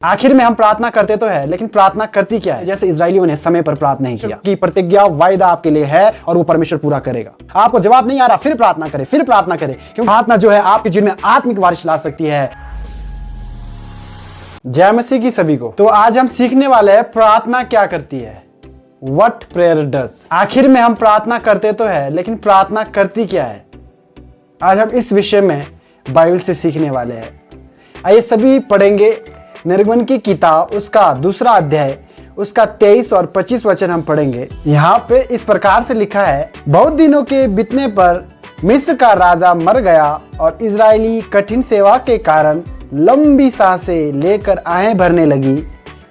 आखिर में हम प्रार्थना करते तो है, लेकिन प्रार्थना करती क्या है? जैसे इजरायलियों ने समय पर प्रार्थना नहीं किया कि प्रतिज्ञा वायदा आपके लिए है और वो परमेश्वर पूरा करेगा। आपको जवाब नहीं आ रहा, फिर प्रार्थना करें, फिर प्रार्थना करें, क्योंकि प्रार्थना जो है आपके जीवन में आत्मिक बारिश ला सकती है। जय मसीह की सभी को। तो आज हम सीखने वाले हैं प्रार्थना क्या करती है, व्हाट प्रेयर डज। आखिर में हम प्रार्थना करते तो है, लेकिन प्रार्थना करती क्या है? आज हम इस विषय में बाइबल से सीखने वाले हैं। आइए सभी पढ़ेंगे निर्गमन की किताब, उसका 2 अध्याय, उसका 23 और 25 वचन हम पढ़ेंगे। यहाँ पे इस प्रकार से लिखा है, बहुत दिनों के बीतने पर मिस्र का राजा मर गया और इजरायली कठिन सेवा के कारण लंबी सांसें लेकर आहें भरने लगी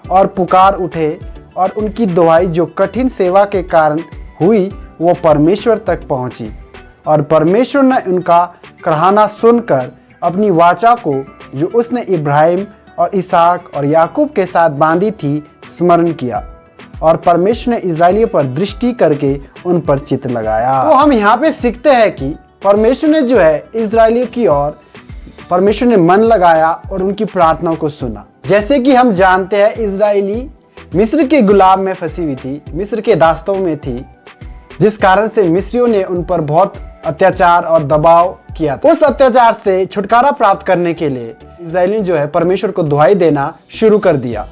और पुकार उठे, और उनकी दुहाई जो कठिन सेवा के कारण हुई वो परमेश्वर तक पहुंची, और परमेश्वर ने उनका कराहना सुनकर अपनी वाचा को जो उसने इब्राहिम और इसहाक और याकूब के साथ बांधी थी स्मरण किया, और परमेश्वर ने इजरायलियों पर दृष्टि करके उन पर चित्त लगाया। तो हम यहाँ पे सीखते हैं कि परमेश्वर ने जो है इजरायलियों की ओर परमेश्वर ने मन लगाया और उनकी प्रार्थनाओं को सुना। जैसे कि हम जानते हैं इजरायली मिस्र के गुलाम में फंसी हुई थी, मिस्र के दास्तों में थी, जिस कारण से मिस्रियों ने उन पर बहुत अत्याचार और दबाव किया था। उस अत्याचार से छुटकारा प्राप्त करने के लिए इजरायलियों जो है परमेश्वर को दुहाई देना शुरू कर दिया।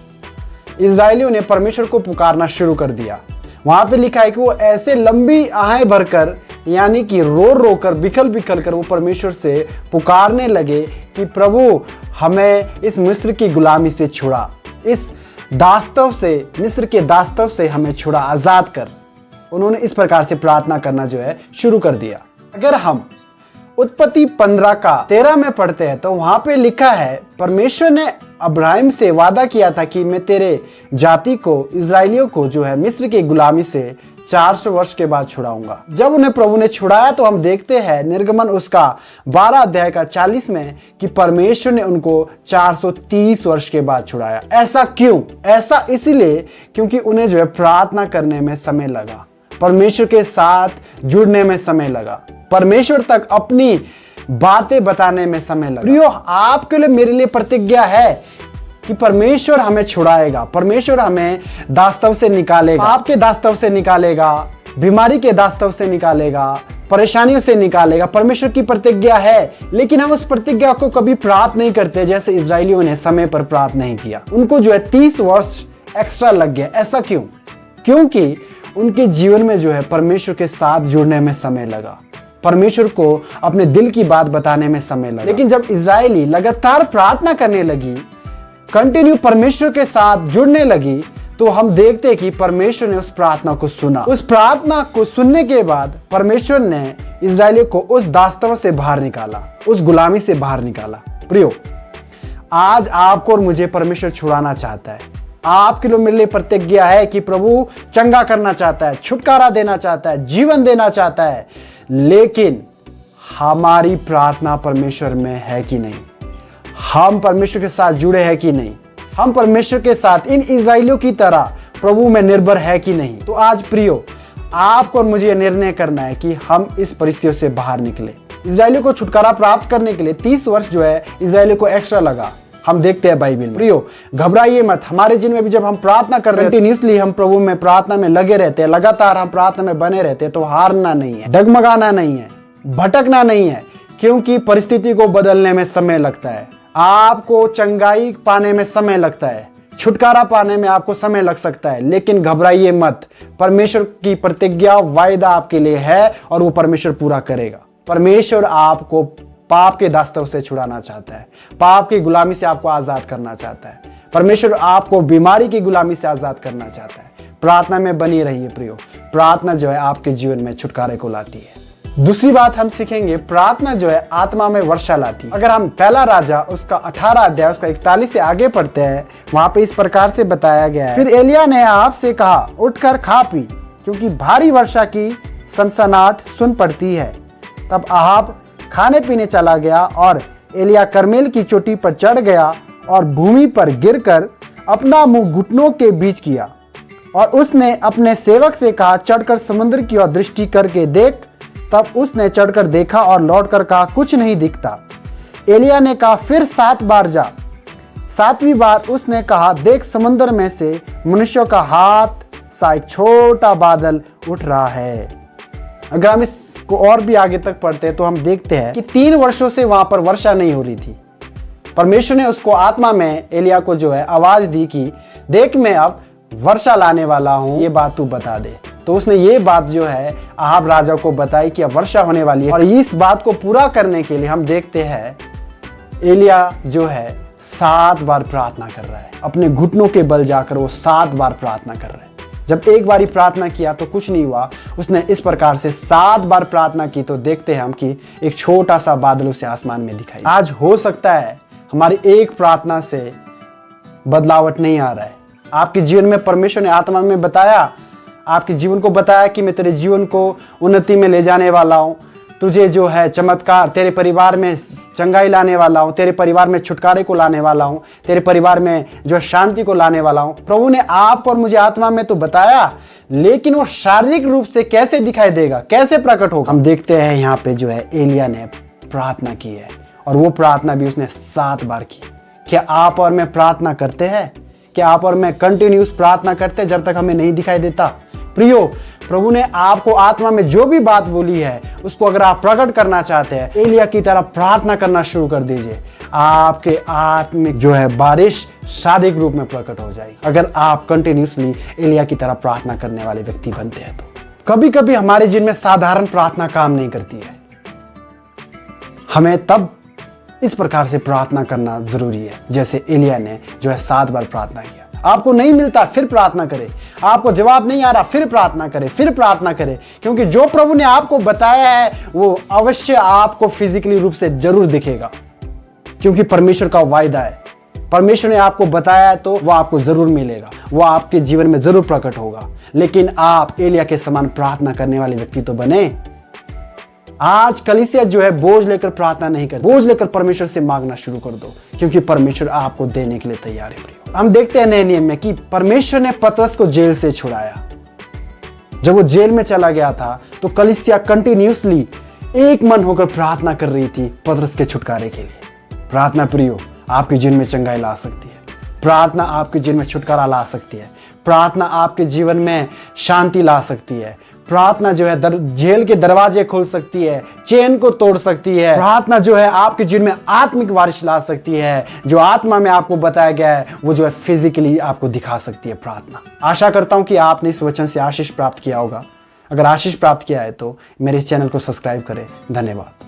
इजरायलियों ने परमेश्वर को पुकारना शुरू कर दिया। वहां पे लिखा है कि वो ऐसे लंबी आहें भरकर, यानी कि रो रो कर, बिखल बिखल कर वो परमेश्वर से पुकारने लगे कि प्रभु हमें इस मिस्र की गुलामी से छुड़ा, इस दास्तव से, मिस्र के दास्तव से हमें छुड़ा, आजाद कर। उन्होंने इस प्रकार से प्रार्थना करना जो है शुरू कर दिया। अगर हम उत्पत्ति 15 का 13 में पढ़ते हैं तो वहां पे लिखा है, परमेश्वर ने अब्राहिम से वादा किया था कि मैं तेरे जाति को, इजरायलियों को जो है मिस्र की गुलामी से 400 वर्ष के बाद छुड़ाऊंगा। जब उन्हें प्रभु ने छुड़ाया तो हम देखते हैं निर्गमन उसका 12 अध्याय का 40 में कि परमेश्वर ने उनको 430 वर्ष के बाद छुड़ाया। ऐसा क्यों? ऐसा इसलिए क्योंकि उन्हें जो है प्रार्थना करने में समय लगा, परमेश्वर के साथ जुड़ने में समय लगा, परमेश्वर तक अपनी बातें बताने में समय लगा। प्रियो, आपके लिए, मेरे लिए प्रतिज्ञा है कि परमेश्वर हमें छुड़ाएगा, परमेश्वर हमें दास्तव से निकालेगा, आपके दास्तव से निकालेगा, बीमारी के दास्तव से निकालेगा, परेशानियों से निकालेगा। परमेश्वर की प्रतिज्ञा है, लेकिन हम उस प्रतिज्ञा को कभी प्राप्त नहीं करते। जैसे इजरायलियों ने समय पर प्राप्त नहीं किया, उनको जो है 30 वर्ष एक्स्ट्रा लग गया। ऐसा क्यों? क्योंकि उनके जीवन में जो है परमेश्वर के साथ जुड़ने में समय लगा, परमेश्वर को अपने दिल की बात बताने में समय लगा। लेकिन जब इजरायली लगातार प्रार्थना करने लगी, कंटिन्यू परमेश्वर के साथ जुड़ने लगी, तो हम देखते हैं कि परमेश्वर ने उस प्रार्थना को सुना। उस प्रार्थना को सुनने के बाद परमेश्वर ने इजरायलियों को उस दास्तव से बाहर निकाला, उस गुलामी से बाहर निकाला। प्रियो, आज आपको और मुझे परमेश्वर छुड़ाना चाहता है। आपके लिए, मेरे लिए प्रतिज्ञा है कि प्रभु चंगा करना चाहता है, छुटकारा देना चाहता है, जीवन देना चाहता है, लेकिन हमारी प्रार्थना परमेश्वर में है कि नहीं? हम परमेश्वर के साथ जुड़े हैं कि नहीं? हम परमेश्वर के साथ इन इजरायलियों की तरह प्रभु में निर्भर है कि नहीं? तो आज प्रियो, आपको और मुझे यह निर्णय करना है कि हम इस परिस्थितियों से बाहर निकले। इजरायलियों को छुटकारा प्राप्त करने के लिए 30 वर्ष जो है इजरायलियों को एक्स्ट्रा लगा। हम देखते हैं बाइबल में। प्रियो, घबराइए मत। हमारे जीवन में भी जब हम प्रार्थना कर रहे हैं, कंटिन्यूअसली हम प्रभु में प्रार्थना में लगे रहते हैं, लगातार हम प्रार्थना में बने रहते हैं, तो हारना नहीं है, डगमगाना नहीं है, भटकना नहीं है, क्योंकि परिस्थिति को बदलने में समय लगता है। आपको चंगाई पाने में समय लगता है, छुटकारा पाने में आपको समय लग सकता है, लेकिन घबराइए मत। परमेश्वर की प्रतिज्ञा, वायदा आपके लिए है और वो परमेश्वर पूरा करेगा। परमेश्वर आपको पाप के दास्तव से छुड़ाना चाहता है, पाप की गुलामी से आपको आजाद करना चाहता है। परमेश्वर आपको बीमारी की गुलामी से आजाद करना चाहता है। प्रार्थना में बनी रहिए प्रियो। प्रार्थना जो है आपके जीवन में छुटकारे को लाती है। दूसरी बात हम सीखेंगे, प्रार्थना जो है आत्मा में वर्षा लाती है। अगर हम पहला राजा उसका 18 अध्याय उसका 41 से आगे पढ़ते हैं, वहां पे इस प्रकार से बताया गया है, फिर एलिया ने आहब से कहा, उठकर खा पी, क्योंकि भारी वर्षा की सनसनाहट सुन पड़ती है। तब आहब खाने पीने चला गया, और एलिया कर्मेल की चोटी पर चढ़ गया और भूमि पर गिरकर अपना मुंह घुटनों के बीच किया, और उसने अपने सेवक से कहा, चढ़कर समुद्र की ओर दृष्टि करके देख। तब उसने चढ़कर देखा और लौटकर कहा, कुछ नहीं दिखता। एलिया ने कहा, फिर 7 बार जा। 7वीं बार उसने कहा, देख समुद्र में से मनुष्यों का हाथ सा एक छोटा बादल उठ रहा है। अगर हम इसको और भी आगे तक पढ़ते हैं तो हम देखते हैं कि 3 वर्षों से वहां पर वर्षा नहीं हो रही थी। परमेश्वर ने उसको आत्मा में, एलिया को जो है आवाज दी कि देख मैं अब वर्षा लाने वाला हूं, ये बात तू बता दे। तो उसने ये बात जो है अहाब राजा को बताई कि अब वर्षा होने वाली है। और इस बात को पूरा करने के लिए हम देखते हैं एलिया जो है 7 बार प्रार्थना कर रहा है। अपने घुटनों के बल जाकर वो 7 बार प्रार्थना कर रहा है। जब एक बारी प्रार्थना किया तो कुछ नहीं हुआ, उसने इस प्रकार से 7 बार प्रार्थना की तो देखते हैं हम कि एक छोटा सा बादल उसे आसमान में दिखाई। आज हो सकता है हमारी एक प्रार्थना से बदलावट नहीं आ रहा है। आपके जीवन में परमेश्वर ने आत्मा में बताया, आपके जीवन को बताया कि मैं तेरे जीवन को उन्नति में ले जाने वाला हूं, तुझे जो है चमत्कार, तेरे परिवार में चंगाई लाने वाला हूं, तेरे परिवार में छुटकारे को लाने वाला हूं, तेरे परिवार में जो शांति को लाने वाला हूं। प्रभु ने आप और मुझे आत्मा में तो बताया, लेकिन वो शारीरिक रूप से कैसे दिखाई देगा, कैसे प्रकट होगा? हम देखते हैं यहाँ पे जो है एलिया ने प्रार्थना की है और वो प्रार्थना भी उसने 7 बार की। क्या आप और मैं प्रार्थना करते हैं? क्या आप और मैं कंटिन्यूस प्रार्थना करते हैं जब तक हमें नहीं दिखाई देता? प्रियो, प्रभु ने आपको आत्मा में जो भी बात बोली है उसको अगर आप प्रकट करना चाहते हैं, एलिया की तरह प्रार्थना करना शुरू कर दीजिए। आपके आत्मिक जो है बारिश शारीरिक रूप में प्रकट हो जाएगी अगर आप कंटिन्यूसली एलिया की तरह प्रार्थना करने वाले व्यक्ति बनते हैं। तो कभी कभी हमारे जीवन में साधारण प्रार्थना काम नहीं करती है, हमें तब इस प्रकार से प्रार्थना करना जरूरी है जैसे एलिया ने जो है 7 बार प्रार्थना किया। आपको नहीं मिलता फिर प्रार्थना करें, आपको जवाब नहीं आ रहा फिर प्रार्थना करें, फिर प्रार्थना करें, क्योंकि जो प्रभु ने आपको बताया है वो अवश्य आपको फिजिकली रूप से जरूर दिखेगा, क्योंकि परमेश्वर का वायदा है। परमेश्वर ने आपको बताया है तो वो आपको जरूर मिलेगा, वो आपके जीवन में जरूर प्रकट होगा। लेकिन आप एलिया के समान प्रार्थना करने वाले व्यक्ति तो बने। आज कलीसिया जो है बोझ लेकर प्रार्थना नहीं करती, बोझ लेकर परमेश्वर से मांगना शुरू कर दो, क्योंकि परमेश्वर आपको देने के लिए तैयार है। हम देखते हैं नए नियम में कि परमेश्वर ने पतरस को जेल से छुड़ाया। जब वो जेल में चला गया था तो कलीसिया कंटिन्यूसली एक मन होकर प्रार्थना कर रही थी पतरस के छुटकारे के लिए। प्रार्थना प्रियो आपके जीवन में चंगाई ला सकती है, प्रार्थना आपके जीवन में छुटकारा ला सकती है, प्रार्थना आपके जीवन में शांति ला सकती है, प्रार्थना जो है जेल के दरवाजे खोल सकती है, चेन को तोड़ सकती है, प्रार्थना जो है आपके जीवन में आत्मिक बारिश ला सकती है। जो आत्मा में आपको बताया गया है वो जो है फिजिकली आपको दिखा सकती है प्रार्थना। आशा करता हूं कि आपने इस वचन से आशीष प्राप्त किया होगा। अगर आशीष प्राप्त किया है तो मेरे इस चैनल को सब्सक्राइब करें। धन्यवाद।